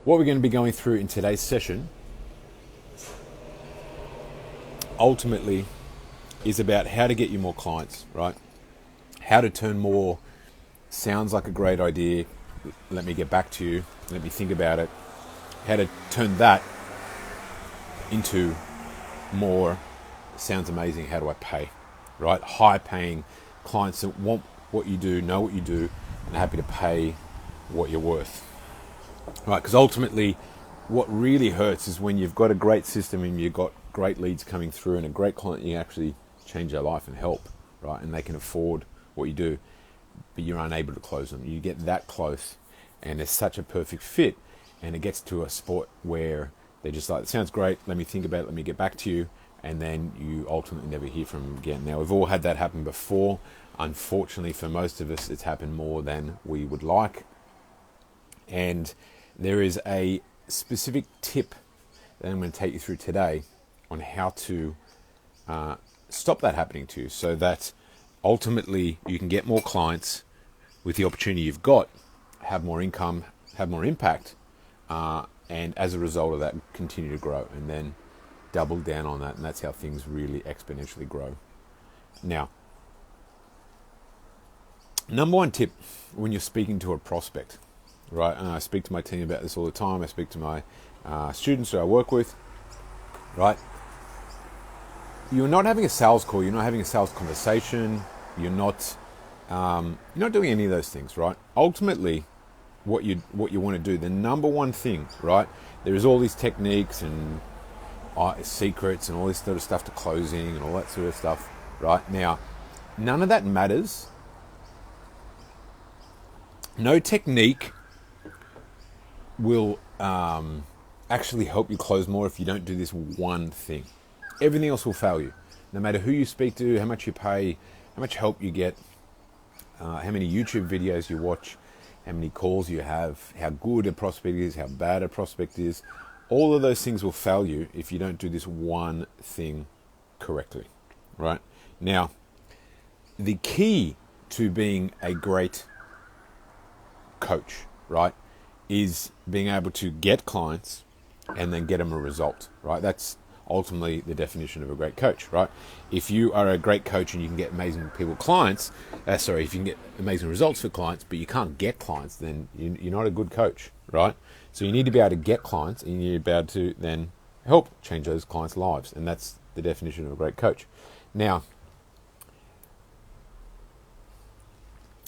what we're going to be going through in today's session ultimately is about how to get you more clients, right? How to turn more sounds like a great idea, let me get back to you, let me think about it, how to turn that into more sounds amazing, how do I pay, right? High paying clients that want what you do, know what you do, and are happy to pay what you're worth, right? Because ultimately what really hurts is when you've got a great system and you've got great leads coming through and a great client, you actually change their life and help, right? And they can afford what you do, but you're unable to close them. You get that close and it's such a perfect fit, and it gets to a spot where they're just like, it sounds great, let me think about it, let me get back to you, and then you ultimately never hear from them again. Now, we've all had that happen before. Unfortunately, for most of us, it's happened more than we would like. And there is a specific tip that I'm going to take you through today on how to stop that happening to you, so that ultimately you can get more clients with the opportunity you've got, have more income, have more impact, and as a result of that, continue to grow and then double down on that. And that's how things really exponentially grow. Now, number one tip when you're speaking to a prospect, right? And I speak to my team about this all the time. I speak to my students that I work with, right? You're not having a sales call. You're not having a sales conversation. You're not doing any of those things, right? Ultimately, what you want to do, the number one thing, right? There is all these techniques and secrets and all this sort of stuff to closing and all that sort of stuff, right? Now, none of that matters. No technique will actually help you close more if you don't do this one thing. Everything else will fail you. No matter who you speak to, how much you pay, how much help you get, how many YouTube videos you watch, how many calls you have, how good a prospect is, how bad a prospect is. All of those things will fail you if you don't do this one thing correctly, right? Now, the key to being a great coach, right, is being able to get clients and then get them a result, right? That's ultimately the definition of a great coach, right? If you are a great coach and you can get amazing clients, if you can get amazing results for clients, but you can't get clients, then you're not a good coach, right? So you need to be able to get clients, and you need to be able to then help change those clients' lives, and that's the definition of a great coach. Now,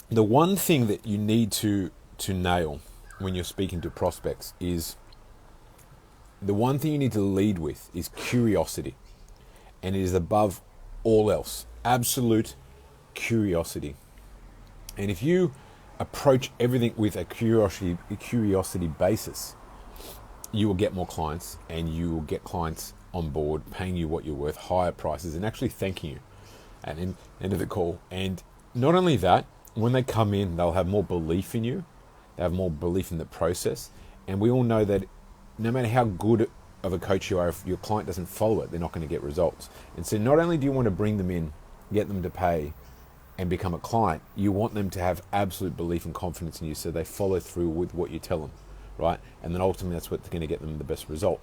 the one thing that you need to nail when you're speaking to prospects is, the one thing you need to lead with is curiosity. And it is above all else, absolute curiosity. And if you approach everything with a curiosity basis, you will get more clients, and you will get clients on board, paying you what you're worth, higher prices, and actually thanking you at the end of the call. And not only that, when they come in, they'll have more belief in you. They have more belief in the process. And we all know that no matter how good of a coach you are, if your client doesn't follow it, they're not going to get results. And so not only do you want to bring them in, get them to pay and become a client, you want them to have absolute belief and confidence in you, so they follow through with what you tell them, right? And then ultimately that's what's going to get them the best result.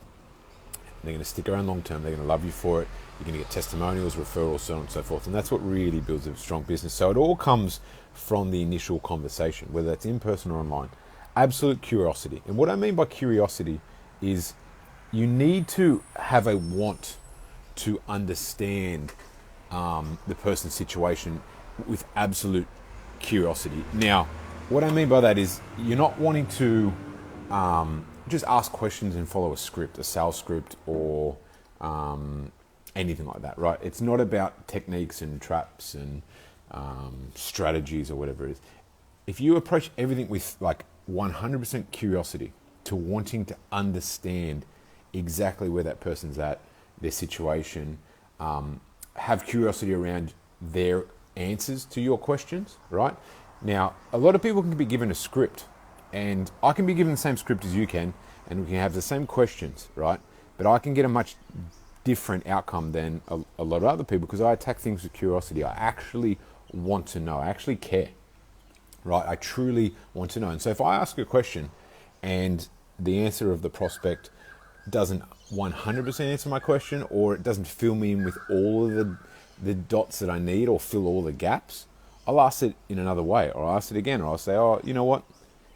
They're going to stick around long term. They're going to love you for it. You're going to get testimonials, referrals, so on and so forth. And that's what really builds a strong business. So it all comes from the initial conversation, whether that's in person or online. Absolute curiosity. And what I mean by curiosity is you need to have a want to understand the person's situation with absolute curiosity. Now, what I mean by that is you're not wanting to just ask questions and follow a script, a sales script, or anything like that, right? It's not about techniques and traps and strategies or whatever it is. If you approach everything with like 100% curiosity, to wanting to understand exactly where that person's at, their situation, have curiosity around their answers to your questions, right? Now, a lot of people can be given a script, and I can be given the same script as you can, and we can have the same questions, right? But I can get a much different outcome than a lot of other people, because I attack things with curiosity. I actually want to know. I actually care, right? I truly want to know. And so if I ask a question and the answer of the prospect doesn't 100% answer my question, or it doesn't fill me in with all of the dots that I need or fill all the gaps, I'll ask it in another way, or I'll ask it again, or I'll say, oh, you know what,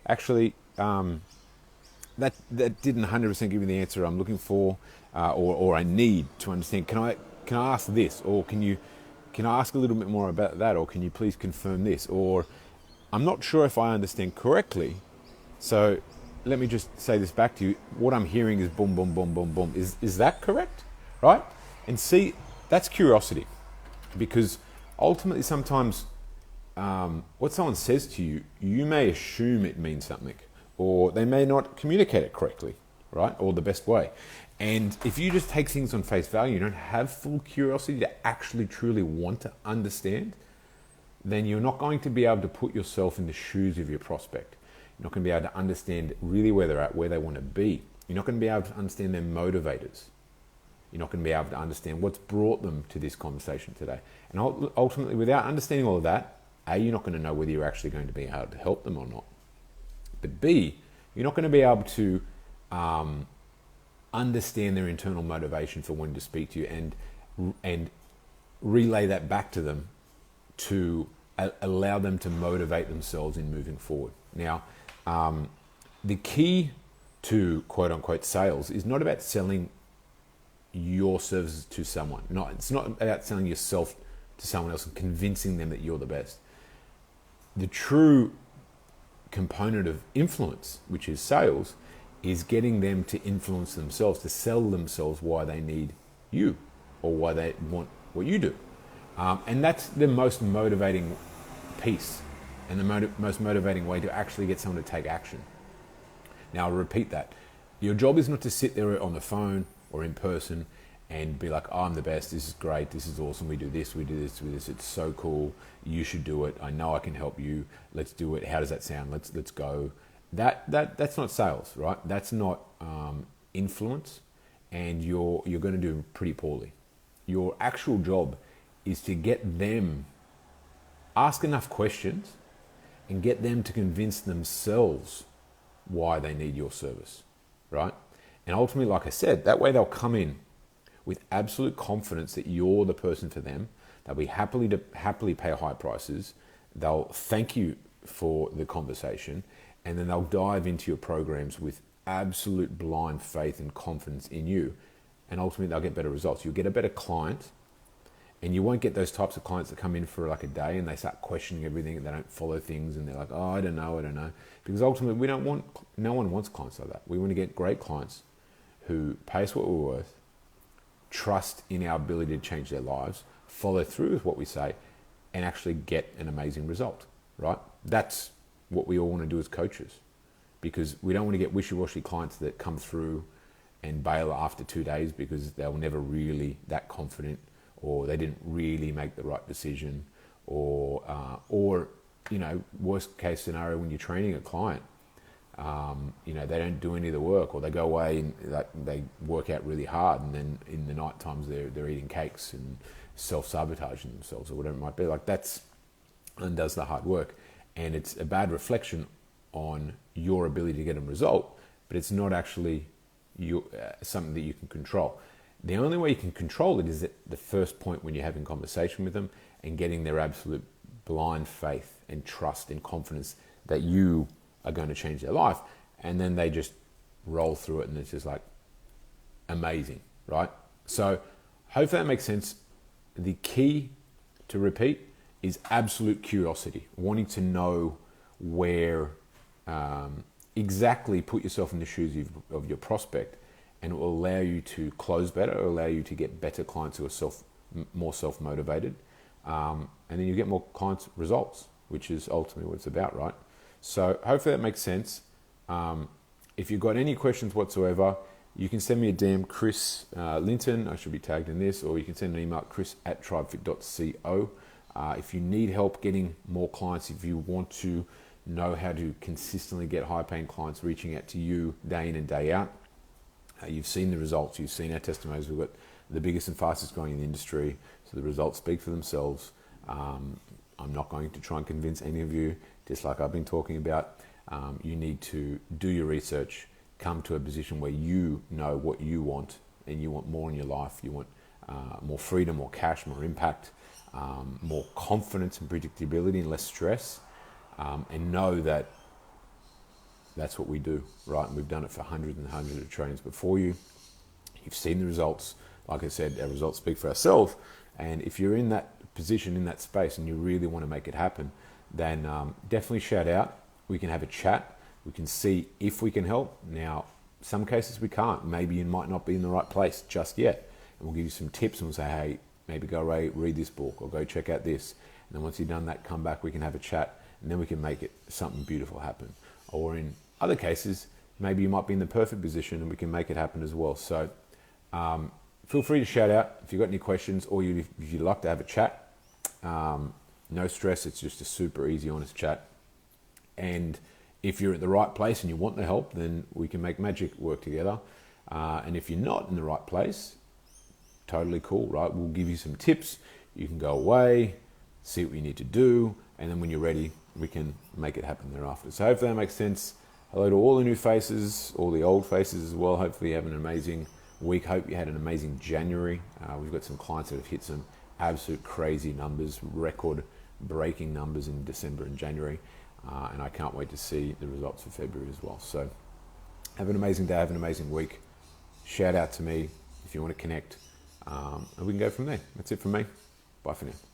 actually, that didn't 100% give me the answer I'm looking for, or I need to understand. Can I ask this, or can I ask a little bit more about that, or can you please confirm this, or I'm not sure if I understand correctly, so let me just say this back to you. What I'm hearing is boom, boom, boom, boom, boom. Is that correct? Right? And see, that's curiosity, because ultimately sometimes what someone says to you, you may assume it means something, or they may not communicate it correctly, right? Or the best way. And if you just take things on face value, you don't have full curiosity to actually truly want to understand, then you're not going to be able to put yourself in the shoes of your prospect. You're not going to be able to understand really where they're at, where they want to be. You're not going to be able to understand their motivators. You're not going to be able to understand what's brought them to this conversation today. And ultimately, without understanding all of that, A, you're not going to know whether you're actually going to be able to help them or not. But B, you're not going to be able to understand their internal motivation for wanting to speak to you and relay that back to them to allow them to motivate themselves in moving forward. Now, the key to quote unquote sales is not about selling your services to someone. No, it's not about selling yourself to someone else and convincing them that you're the best. The true component of influence, which is sales, is getting them to influence themselves, to sell themselves why they need you or why they want what you do. And that's the most motivating piece and the most motivating way to actually get someone to take action. Now, I'll repeat that. Your job is not to sit there on the phone or in person and be like, oh, I'm the best, this is great, this is awesome, we do this, it's so cool, you should do it, I know I can help you, let's do it, how does that sound, let's go. That's not sales, right? That's not influence, and you're going to do pretty poorly. Your actual job is to get them, ask enough questions and get them to convince themselves why they need your service, right? And ultimately, like I said, that way they'll come in with absolute confidence that you're the person for them. They'll be happily pay high prices. They'll thank you for the conversation, and then they'll dive into your programs with absolute blind faith and confidence in you. And ultimately, they'll get better results. You'll get a better client, and you won't get those types of clients that come in for like a day and they start questioning everything and they don't follow things and they're like, oh, I don't know. Because ultimately, no one wants clients like that. We want to get great clients who pay us what we're worth, trust in our ability to change their lives, follow through with what we say, and actually get an amazing result, right? That's what we all want to do as coaches, because we don't want to get wishy-washy clients that come through and bail after 2 days because they were never really that confident, or they didn't really make the right decision, or worst case scenario, when you're training a client, they don't do any of the work, or they go away and they work out really hard, and then in the night times they're eating cakes and self-sabotaging themselves or whatever it might be. Like, that's undoes the hard work, and it's a bad reflection on your ability to get a result, but it's not actually something that you can control. The only way you can control it is at the first point when you're having conversation with them and getting their absolute blind faith and trust and confidence that you are going to change their life, and then they just roll through it and it's just like amazing, right? So hopefully that makes sense. The key to repeat is absolute curiosity, wanting to know where exactly, put yourself in the shoes of your prospect, and it will allow you to close better, it will allow you to get better clients who are more self-motivated, and then you get more clients' results, which is ultimately what it's about, right? So hopefully that makes sense. If you've got any questions whatsoever, you can send me a DM, Chris Linton, I should be tagged in this, or you can send an email at chris@tribefit.co. If you need help getting more clients, if you want to know how to consistently get high-paying clients reaching out to you day in and day out, you've seen the results, you've seen our testimonies, we've got the biggest and fastest growing in the industry, so the results speak for themselves. I'm not going to try and convince any of you, just like I've been talking about. You need to do your research, come to a position where you know what you want, and you want more in your life. You want more freedom, more cash, more impact, more confidence and predictability and less stress, and know that that's what we do, right? And we've done it for hundreds and hundreds of trainings before you. You've seen the results. Like I said, our results speak for ourselves. And if you're in that position, in that space, and you really want to make it happen, then definitely shout out. We can have a chat. We can see if we can help. Now, some cases we can't. Maybe you might not be in the right place just yet. And we'll give you some tips and we'll say, hey, maybe go read this book or go check out this. And then once you've done that, come back, we can have a chat, and then we can make it something beautiful happen. Or in other cases, maybe you might be in the perfect position and we can make it happen as well. So feel free to shout out if you've got any questions, or if you'd like to have a chat. No stress, it's just a super easy, honest chat. And if you're at the right place and you want the help, then we can make magic work together. And if you're not in the right place, totally cool, right? We'll give you some tips. You can go away, see what you need to do, and then when you're ready, we can make it happen thereafter. So hopefully that makes sense. Hello to all the new faces, all the old faces as well. Hopefully you have an amazing week. Hope you had an amazing January. We've got some clients that have hit some absolute crazy numbers, record-breaking numbers in December and January. And I can't wait to see the results for February as well. So have an amazing day, have an amazing week. Shout out to me if you want to connect, and we can go from there. That's it from me. Bye for now.